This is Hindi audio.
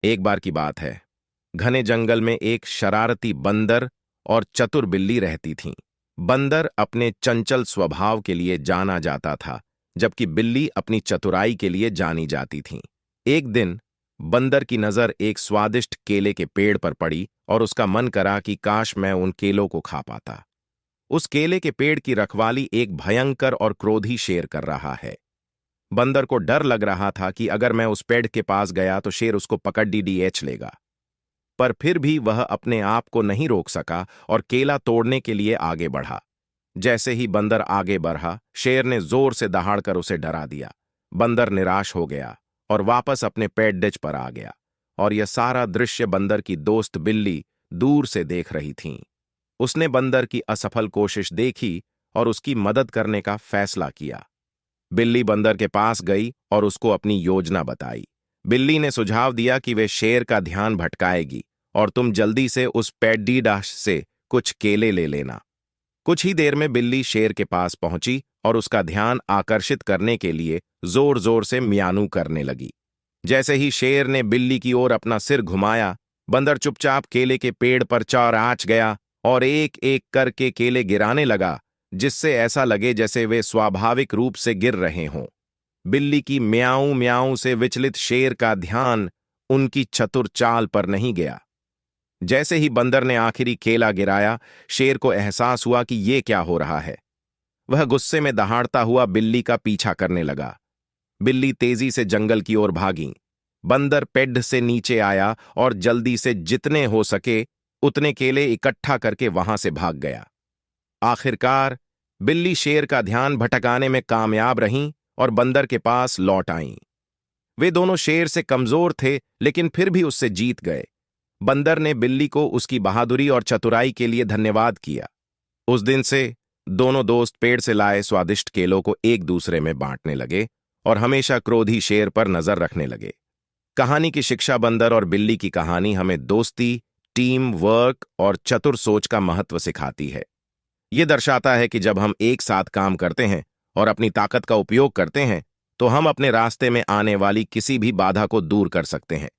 एक बार की बात है। घने जंगल में एक शरारती बंदर और चतुर बिल्ली रहती थीं। बंदर अपने चंचल स्वभाव के लिए जाना जाता था, जबकि बिल्ली अपनी चतुराई के लिए जानी जाती थी। एक दिन बंदर की नजर एक स्वादिष्ट केले के पेड़ पर पड़ी और उसका मन करा कि काश मैं उन केलों को खा पाता। उस केले के पेड़ की रखवाली एक भयंकर और क्रोधी शेर कर रहा है। बंदर को डर लग रहा था कि अगर मैं उस पेड़ के पास गया तो शेर उसको पकड़ डीडीएच लेगा। पर फिर भी वह अपने आप को नहीं रोक सका और केला तोड़ने के लिए आगे बढ़ा। जैसे ही बंदर आगे बढ़ा, शेर ने जोर से दहाड़कर उसे डरा दिया। बंदर निराश हो गया और वापस अपने पैडडेज पर आ गया, और यह सारा दृश्य बंदर की दोस्त बिल्ली दूर से देख रही थीं। उसने बंदर की असफल कोशिश देखी और उसकी मदद करने का फैसला किया। बिल्ली बंदर के पास गई और उसको अपनी योजना बताई। बिल्ली ने सुझाव दिया कि वे शेर का ध्यान भटकाएगी और तुम जल्दी से उस पेड्डीडाश से कुछ केले ले लेना। कुछ ही देर में बिल्ली शेर के पास पहुंची और उसका ध्यान आकर्षित करने के लिए जोर जोर से म्यानू करने लगी। जैसे ही शेर ने बिल्ली की ओर अपना सिर घुमाया, बंदर चुपचाप केले के पेड़ पर चौराच गया और एक एक करके केले गिराने लगा, जिससे ऐसा लगे जैसे वे स्वाभाविक रूप से गिर रहे हों। बिल्ली की म्याऊं म्याऊं से विचलित शेर का ध्यान उनकी चतुर चाल पर नहीं गया। जैसे ही बंदर ने आखिरी केला गिराया, शेर को एहसास हुआ कि ये क्या हो रहा है। वह गुस्से में दहाड़ता हुआ बिल्ली का पीछा करने लगा। बिल्ली तेजी से जंगल की ओर भागी। बंदर पेड़ से नीचे आया और जल्दी से जितने हो सके उतने केले इकट्ठा करके वहां से भाग गया। आखिरकार बिल्ली शेर का ध्यान भटकाने में कामयाब रहीं और बंदर के पास लौट आईं। वे दोनों शेर से कमजोर थे, लेकिन फिर भी उससे जीत गए। बंदर ने बिल्ली को उसकी बहादुरी और चतुराई के लिए धन्यवाद किया। उस दिन से दोनों दोस्त पेड़ से लाए स्वादिष्ट केलों को एक दूसरे में बांटने लगे और हमेशा क्रोधी शेर पर नजर रखने लगे। कहानी की शिक्षा बंदर और बिल्ली की कहानी हमें दोस्ती, टीम वर्क और चतुर सोच का महत्व सिखाती है। यह दर्शाता है कि जब हम एक साथ काम करते हैं और अपनी ताकत का उपयोग करते हैं, तो हम अपने रास्ते में आने वाली किसी भी बाधा को दूर कर सकते हैं।